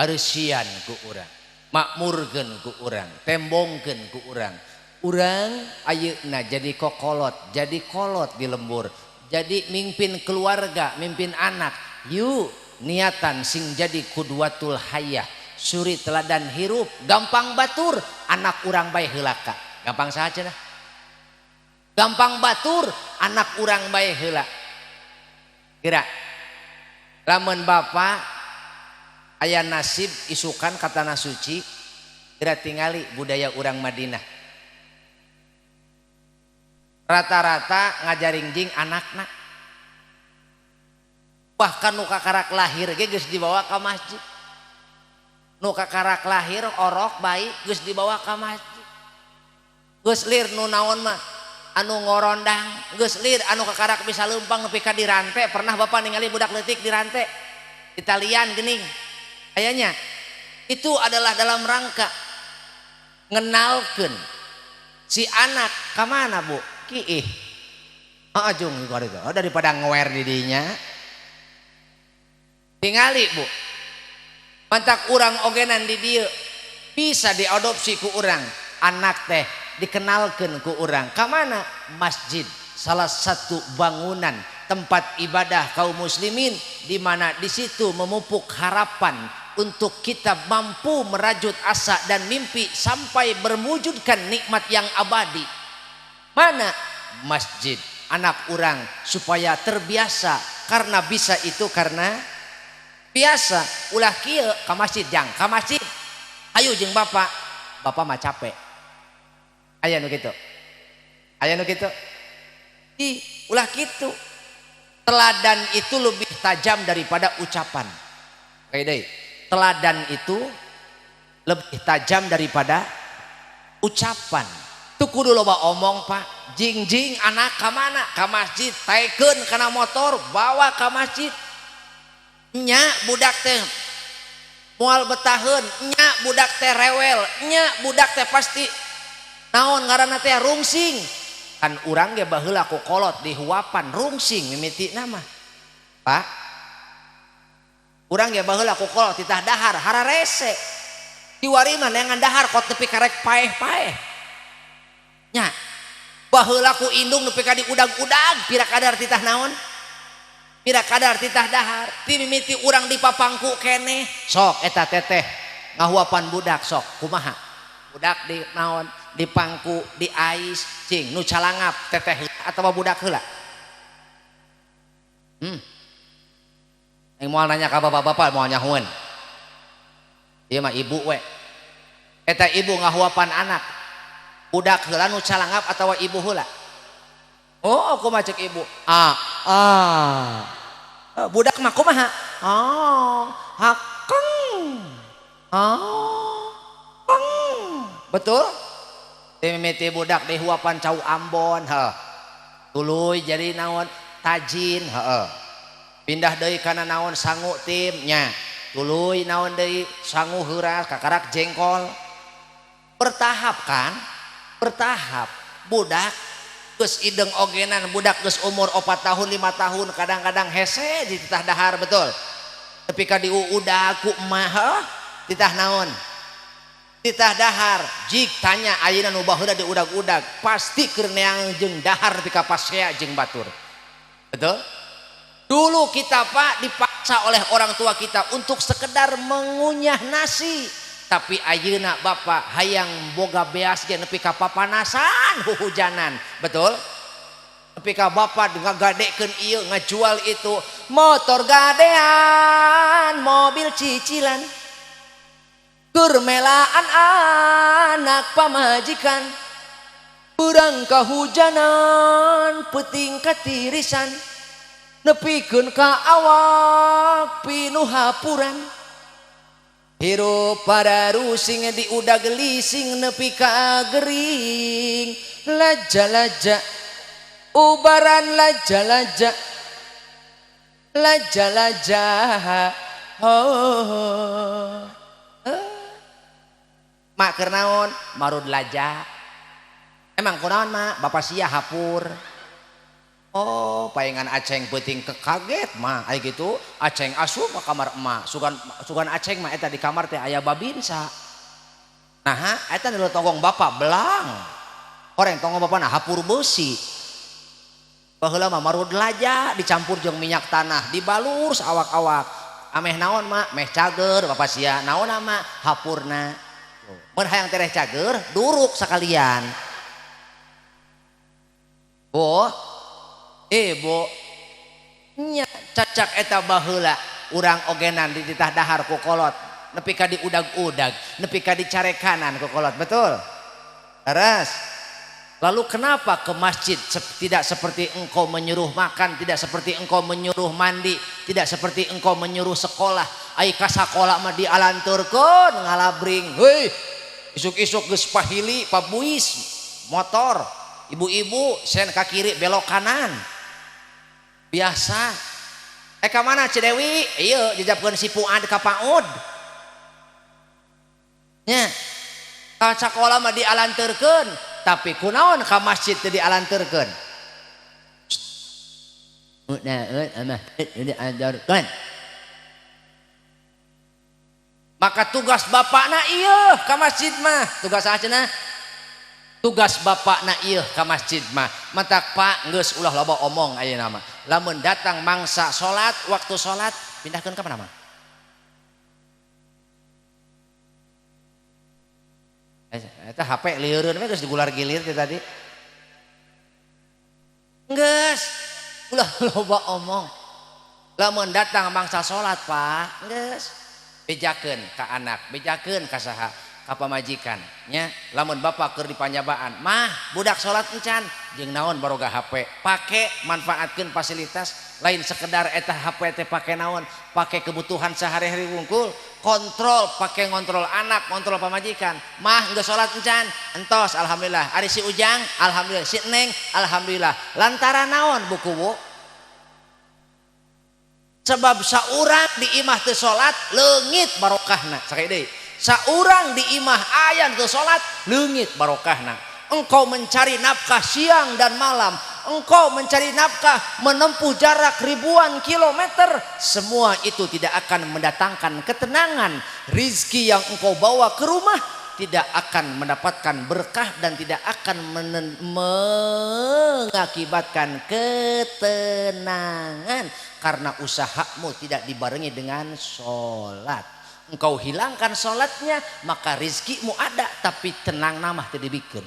areusian ku urang, makmurkeun ku urang, tembongkeun ku urang. Urang ayeuna jadi kokolot, jadi kolot di lembur, jadi mimpin keluarga, mimpin anak. Yuk niatan sing jadi kudwatul hayah, suri teladan hirup, gampang batur anak urang bae heula ka. Gampang saja nah. Gampang batur anak urang bae heula. Kira lamun bapa aya nasib isukan katana suci, kira tingali budaya urang Madinah. Rata-rata ngajaringjing anakna. Bahkan nu kakarak lahir ge geus dibawa ka masjid. Nu kakarak lahir orok bayi geus dibawa ka masjid. Geus lir nu naon mah anu ngorondang, geus lir anu kakarak bisa leumpang nepi ka dirante. Pernah bapak ningali budak leutik dirante Italian geuning ayanya. Itu adalah dalam rangka ngenalkeun si anak ka mana bu kiih ajung itu daripada ngewer di dinya. Tingali bu mantak urang ogenan di dieu bisa diadopsi ku urang, anak teh dikenalkeun ku urang ka mana? Masjid, salah satu bangunan tempat ibadah kaum muslimin, di mana di situ memupuk harapan untuk kita mampu merajut asa dan mimpi sampai berwujudkan nikmat yang abadi. Mana? Masjid. Anak urang supaya terbiasa, karena bisa itu karena biasa. Ulah kieu ka masjid jang ka masjid ayo jeung bapak mah capek. Aya nu kitu, aya nu kitu. Ulah kitu. Teladan itu lebih tajam daripada ucapan. Kayak deui. Teladan itu lebih tajam daripada ucapan. Tuh kudu loba omong pak. Jing anak ka mana? Ka masjid. Taikeun kana motor bawa ka masjid. Nya budak teh moal betaheun, nya budak teh rewel, nya budak teh pasti naon ngaranna teh rungsing. Kan urang ge baheula ku kolot dihuapan rungsing mimitina mah. Pak. Urang ge baheula ku kolot titah dahar hararese. Diwari mah neangan dahar kot tepi karek paeh-paeh. Nya baheula ku indung nepi ka diudag-udag pira kadar titah naon? Pira kadar titah dahar. Ti mimiti urang dipapangku keneh. Sok eta teteh ngahuapan budak sok kumaha? Budak di naon? Di pangku, di ais, cing nu calangap teteh atawa budak heula. Yang moal nanya ka bapak-bapak moal nyahueun. Ieu mah ibu we. Eta ibu ngahuapan anak. Budak heula nu calangap atawa ibu heula? Oh, kumaha ceuk ibu? Budak mah kumaha? Hakeng. Betul? mimiti budak di huapan cau Ambon tuluy jadi naon tajin pindah deui kana naon sangu timnya tuluy naon deui sangu heuras kakarak jengkol bertahap kan bertahap budak geus ideng ogenan budak geus umur 4 tahun 5 tahun kadang-kadang hese di titah dahar betul tapi ka diuudag ku emah titah naon titah dahar jik tanya ayeuna nu baheula diudag-udag pasti keur neangan jeung dahar nepi ka pasea jeung batur betul dulu kita Pak dipaksa oleh orang tua kita untuk sekedar mengunyah nasi tapi ayeuna Bapak hayang boga beas ge nepi ka papanasan hujanan betul nepi ka Bapak ngagadekeun ieu ngajual itu motor gadean mobil cicilan keur melaan anak pamajikan urang kahujanan peuting katirisan nepikeun ka awak pinuh hapuran hirup pada rusing diudag gelising nepi ka gering laja-laja ubaran laja-laja laja-laja mak keur naon marud laja emang kunaon mak bapak sia hapur oh paengan aceng peuting kekaget mah aya gitu aceng asup ka kamar emak sugan aceng mah eta di kamar teh aya babinsa nah eta nu tonggong bapak belang horeng tonggong bapak nah hapur beusi baheula mah marud laja dicampur jeung minyak tanah dibalur saawak-awak ameh naon mak meh cager bapak sia naon mak hapurna mun hayang tereh cager duruk sakalian bo Bo nya cacak eta baheula urang ogenan di titah dahar ku kolot nepi ka diudag-udag nepi ka dicarekanan ku kolot betul terus lalu kenapa ke masjid tidak seperti engkau menyuruh makan tidak seperti engkau menyuruh mandi tidak seperti engkau menyuruh sekolah ai ka sakola mah dialanturkeun ngalabring heuy isuk-isuk geus pahili pabuis motor ibu-ibu sen ka kiri belok kanan biasa ka mana Cidewi ieu jajabkeun si Fuad ka PAUD nya ka sakola mah dialanturkeun tapi kunaon ka masjid teu dialanturkeun dialanturkeun maka tugas bapakna ieu ka masjid mah tugas aceuna tugas bapakna ieu ka masjid mah matak Pak geus ulah loba omong ayeuna mah lamun datang mangsa salat waktu salat pindahkeun ka mana mah eta HP lieureun we geus digular gilir tadi geus ulah loba omong lamun datang mangsa salat Pak geus bejakeun ka anak bejakeun ka saha ka pamajikan nya lamun bapak keur dipanyabaan mah budak salat encan jeung naon baroga HP pake manfaatkeun fasilitas lain sekedar eta HP teh pake naon pake kebutuhan sehari-hari wungkul kontrol pake ngontrol anak ngontrol pamajikan mah geus salat encan entos alhamdulillah ari si Ujang alhamdulillah si Neng alhamdulillah lantaran naon buku bu sebab saurang di imah teu salat leungit barokahna sakit deui saurang di imah ayan ke salat leungit barokahna engkau mencari nafkah siang dan malam engkau mencari nafkah menempuh jarak ribuan kilometer semua itu tidak akan mendatangkan ketenangan rizki yang engkau bawa ke rumah tidak akan mendapatkan berkah dan tidak akan mengakibatkan ketenangan karena usahamu tidak dibarengi dengan sholat engkau hilangkan sholatnya maka rizkimu ada tapi tenang nama teu dibikeun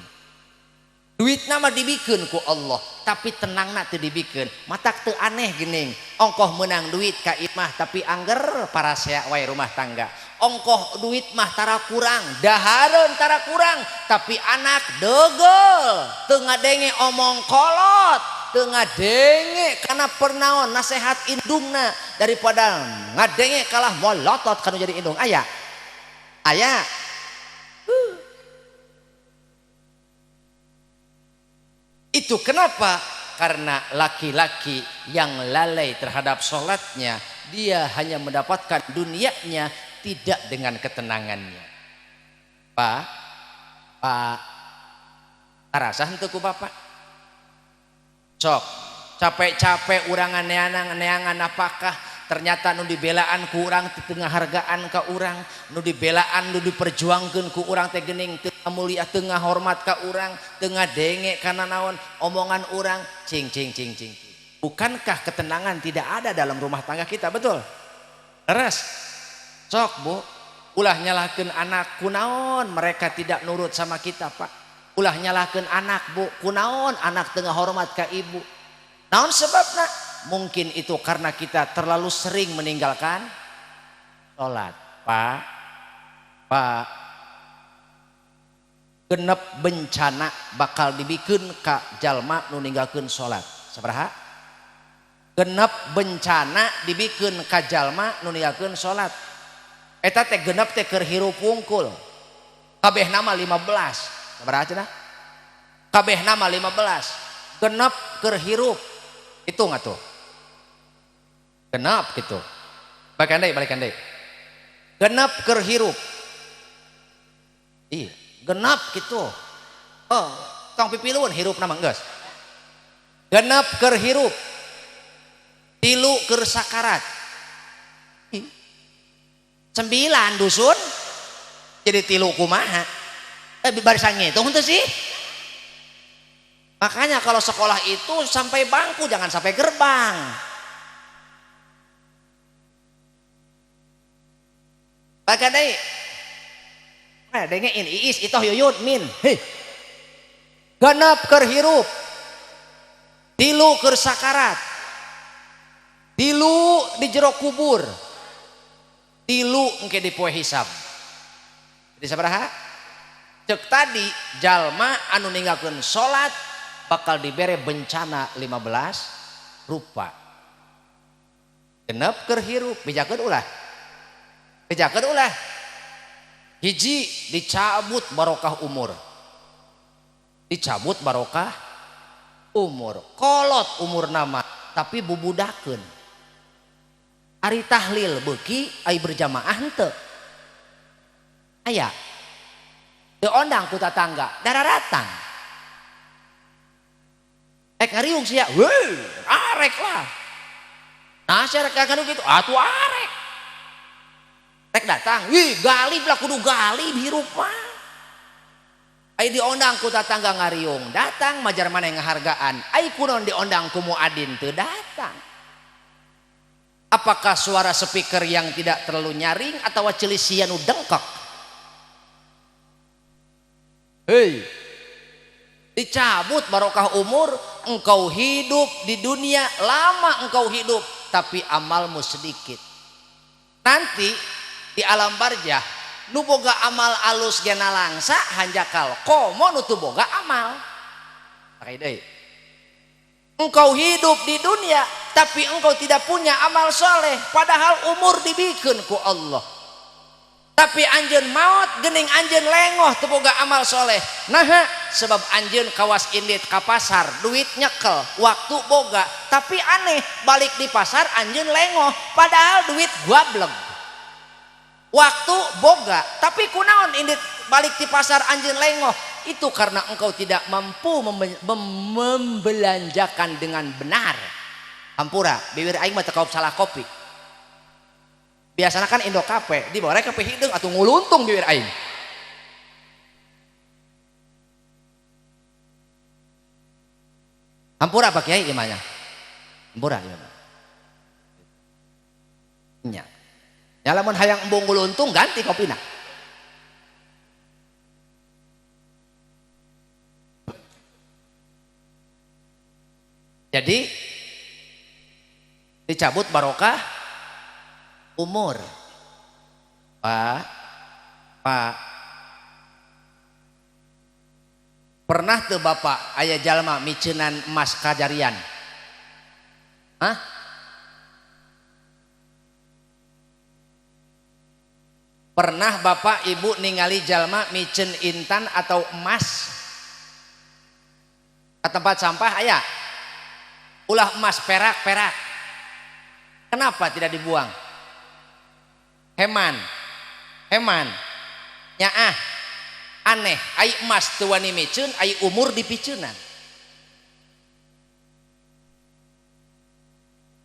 duit nama dibikeun ku Allah tapi tenang na teu dibikeun matak teu aneh geuning ongkoh menang duit ka imah tapi angger parasea wae rumah tangga ongkoh duit mah tara kurang dahareun tara kurang tapi anak deugel teu ngadenge omong kolot teu ngadenge kana pernaon nasehat indungna daripada ngadenge kalah molotot kanu jadi indung aya Itu kenapa? Karena laki-laki yang lalai terhadap sholatnya, dia hanya mendapatkan dunianya, tidak dengan ketenangannya. Pak, tarasah henteu ku bapak. Sok, capek-capek urang neangan apakah ternyata nu dibelaan ku urang teu tengah hargaan ka urang, nu dibelaan nu diperjuangkeun ku urang teh geuning teu mulia teu ngahormat ka urang, teu ngadenge kana naon omongan urang, cing. Bukankah ketenangan tidak ada dalam rumah tangga kita, betul? Leres. Sok Bu, ulah nyalahkeun anak kunaon mereka tidak nurut sama kita Pak. Ulah nyalahkeun anak Bu, kunaon anak teu ngahormat ka ibu. Naon sebabna? Mungkin itu karena kita terlalu sering meninggalkan sholat. Pak, genep bencana bakal dibikeun ka jalma nu ninggalkeun sholat. Sabaraha? Genep bencana dibikeun ka jalma nu ninggalkeun sholat. Eta teh genep teh keur hirup wungkul. Kabehna mah 15. Sabaraha cenah? Kabehna mah 15. Genep keur hirup. Hitung atuh. Genap gitu. Balik andai. Genap keur hirup. Iya, genap gitu. Oh, tong pipiluun hirup nama geus. Genap keur hirup. 3 keur sakarat. 9 dusun. Jadi 3 kumaha? Barisan ngitung henteu sih? Makanya kalau sekolah itu sampai bangku, jangan sampai gerbang. Bagadai, dengein iis itoh yuyut min, genep keur hirup, 3 keur sakarat, 3 di jero kubur, 3 engke di poe hisab. Jadi sabaraha? Cek tadi jalma anu ninggalkeun salat bakal dibere bencana 15 rupa. Genep keur hirup, bejakeun ulah. Bejakeun ulah. Hiji, dicabut barokah umur. Dicabut barokah umur. Kolot umur nama, tapi bubudakeun. Ari tahlil beuki ai berjamaah henteu. Aya. Teu ondang ku tatangga, dararatan. Ngariung sia, weuh, arek lah. Nah, sia rek kanu kitu, atuh arek. Rek datang, wih gali lah kudu gali hirup mah. Ai diondang ku tatangga ngariung, datang majar maneh ngahargaan. Ai kunaon diondang ku muadin teu datang. Apakah suara speaker yang tidak terlalu nyaring atau celisian nu dengkek? Hei, dicabut barokah umur, engkau hidup di dunia lama, engkau hidup tapi amalmu sedikit. Nanti di alam barzah nu boga amal alus gena langsa hanjakal komo nu teu boga amal. Pakai deui. Engkau hidup di dunia tapi engkau tidak punya amal soleh, padahal umur dibikeun ku Allah. Tapi anjeun maot geuning anjeun lengoh teu boga amal soleh. Naha? Sebab anjeun kawas indit ka pasar, duit nyekel, waktu boga, tapi aneh balik di pasar anjeun lengoh, padahal duit guableng. Waktu boga, tapi kunaon indit balik di pasar anjeun lengoh? Itu karena engkau tidak mampu membelanjakan dengan benar. Hampura, bibir aing mah teu kaop salah kopi. Biasanya kan Indo Cafe, di bawah kafe hideung atau nguluntung bibir aing. Hampura Pak Kiai imanya. Hampura ieu mah. Nya. Ya lamun hayang embung nguluntung ganti kopina. Jadi dicabut barokah umur. Pak, pernah tuh Bapak aya jalma micenan emas kajarian? Hah? Pernah Bapak Ibu ningali jalma micen intan atau emas? ke tempat sampah aya ulah emas perak kenapa tidak dibuang? Heman nyaah aneh ai emas teu wani miceun ai umur dipiceunan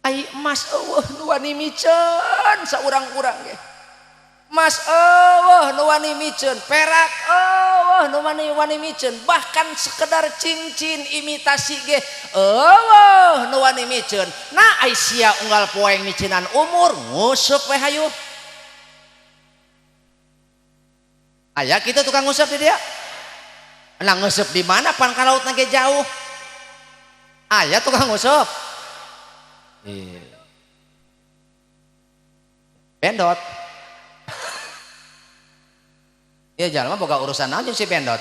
ai emas eueuh nu wani miceun saurang-urang ge emas eueuh nu wani miceun perak eueuh nu wani miceun bahkan sekedar cincin imitasi ge eueuh nu wani miceun nah ai sia unggal poeng miceunan umur nguseup we hayu aya kita tukang nguseup di dia nah nguseup di mana pan ka laut ge jauh aya tukang nguseup bendot ya jalma boga urusan aja si bendot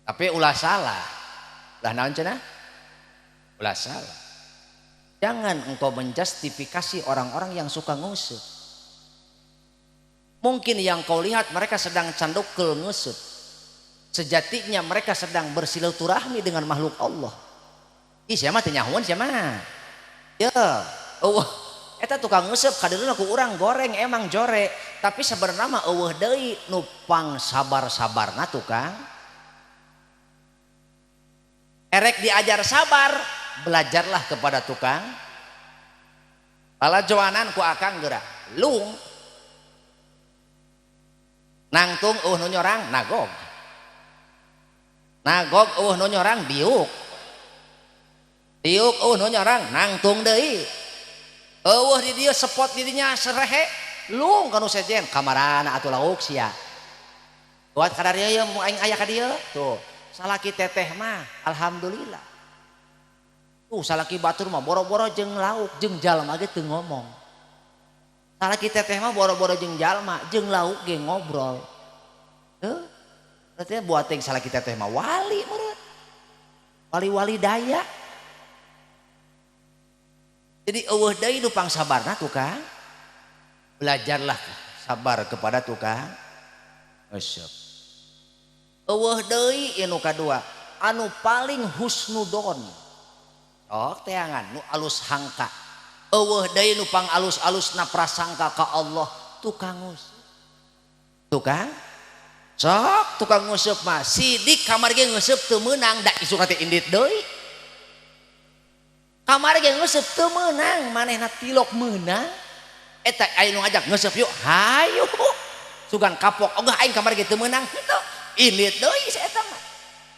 tapi ulah salah lah naon cenah ulah salah jangan engkau menjustifikasi orang-orang yang suka nguseup mungkin yang kau lihat mereka sedang candukul nguseup sejatinya mereka sedang bersilaturahmi dengan makhluk Allah ih siapa teh nyahuan siapa ya eta tukang nguseup kadiruna ku urang goreng emang jore tapi sebenarnya mah eueuh deui nupang sabar-sabarna tukang erek diajar sabar belajarlah kepada tukang palajoanan ku akang geura lung nangtung nu nyorang nagog nu nyorang diuk nu nyorang nangtung deui eueuh di dieu spot di dinya serehe lung kanu sejen kamarana atuh lauk sia buat kadarieu mun aing aya ka dieu tuh salaki teteh mah alhamdulillah tuh salaki batur mah boro-boro jeung lauk jeung jalma ge teu ngomong salaki teteh mah boro-boro jeung jalma jeung lauk ge ngobrol heuh berarti buat teh salaki teteh mah wali meureun wali-wali daya jadi eueuh deui nu pangsabarna tukang belajarlah sabar kepada tukang nguseup eueuh deui anu kadua anu paling husnudon sok teangan nu alus hangka eueuh deui nu pang alus-alusna prasangka ka Allah tukang nguseup tukang sok tukang nguseup mah sidik kamar ge nguseup teu meunang da isu ka teh indit deui kamar ge nguseup teu meunang manehna tilok meunang eta aya nu ngajak nguseup yuk hayu sugan kapok ogah aing kamar ge teu meunang kitu indit deui saeta mah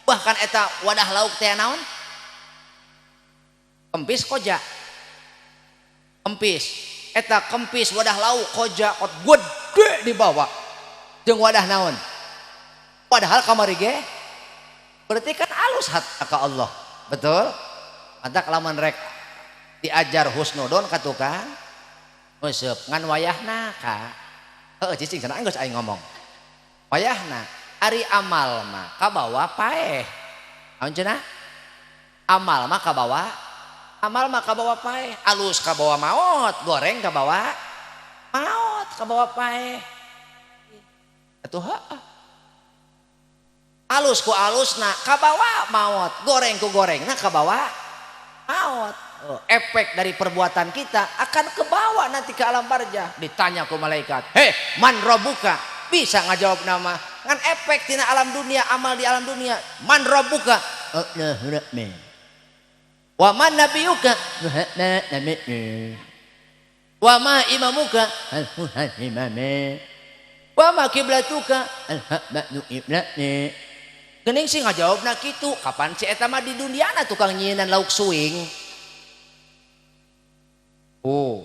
bahkan eta wadah lauk teh naon kempis koja kempis eta kempis wadah lauk koja ot gede dibawa jeung wadah naon padahal kamari ge berarti kan alus hatta ka Allah betul antak lamun rek diajar husnudon ka tukang nguseup ngan wayahna ka heueuh cicing cenah geus aing ngomong wayahna ari amal mah kabawa paeh naon cenah amal mah kabawa paeh alus kabawa maot goreng kabawa maot kabawa paeh atuh heuh alus ku alusna kabawa maot goreng ku gorengna kabawa maot efek dari perbuatan kita akan kebawa nanti ke alam barzah ditanya ku malaikat man rabbuka bisa ngajawab nama ngan efek tina alam dunia amal di alam dunia man rabbuka wa man nabiyuka wa ma imamuka wa ma kiblatuka geuning sih ngajawabna kitu kapan si eta mah di duniana tukang nyieunnan lauk suing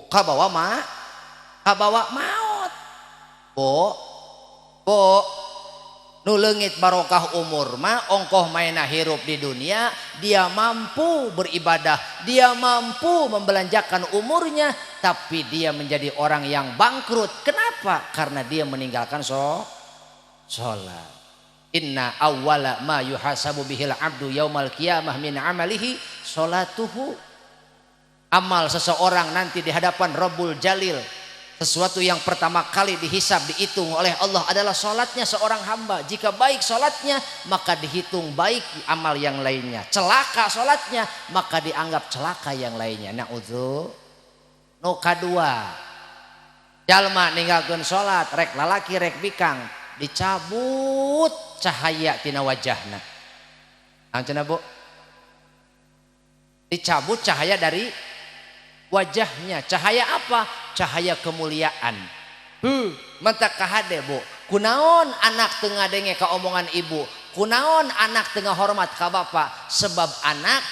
kabawa maot bo nu leungit barokah umur mah ongkoh maena hirup di dunia dia mampu beribadah dia mampu membelanjakan umurnya tapi dia menjadi orang yang bangkrut kenapa karena dia meninggalkan sholat inna awwala ma yuhasabu bihil abdu yaumal qiyamah min amalihi sholatuhu amal seseorang nanti di hadapan Rabbul Jalil Sesuatu yang pertama kali dihisab, dihitung oleh Allah adalah sholatnya seorang hamba. Jika baik sholatnya, maka dihitung baik amal yang lainnya. Celaka sholatnya, maka dianggap celaka yang lainnya. Na'udzu. No kadua, jalma ninggalkeun sholat, rek lalaki rek bikang, dicabut cahaya tina wajahna. Cenah Bu, dicabut cahaya dari wajahnya. Cahaya apa? Cahaya kemuliaan. Mata kahade Bu, kunaon anak teu ngadenge ka omongan ibu, kunaon anak teu ngahormat ka bapak, sebab anak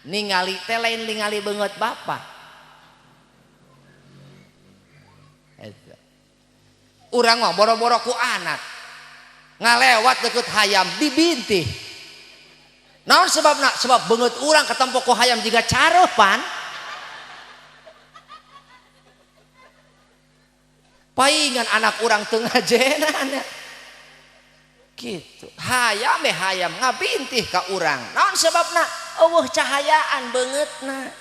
ningali teh lain ningali beungeut bapak. Urang mah boro-boro ku anak ngalewat deket hayam dibintih. Naon sebabna? Sebab beungeut urang ketempo ku hayam jiga careuh pan. Paingan anak urang teu ngajenana. Gitu. Hayam hayam ngabintih ka urang. Naon sebabna? Eueuh cahayaan beungeutna.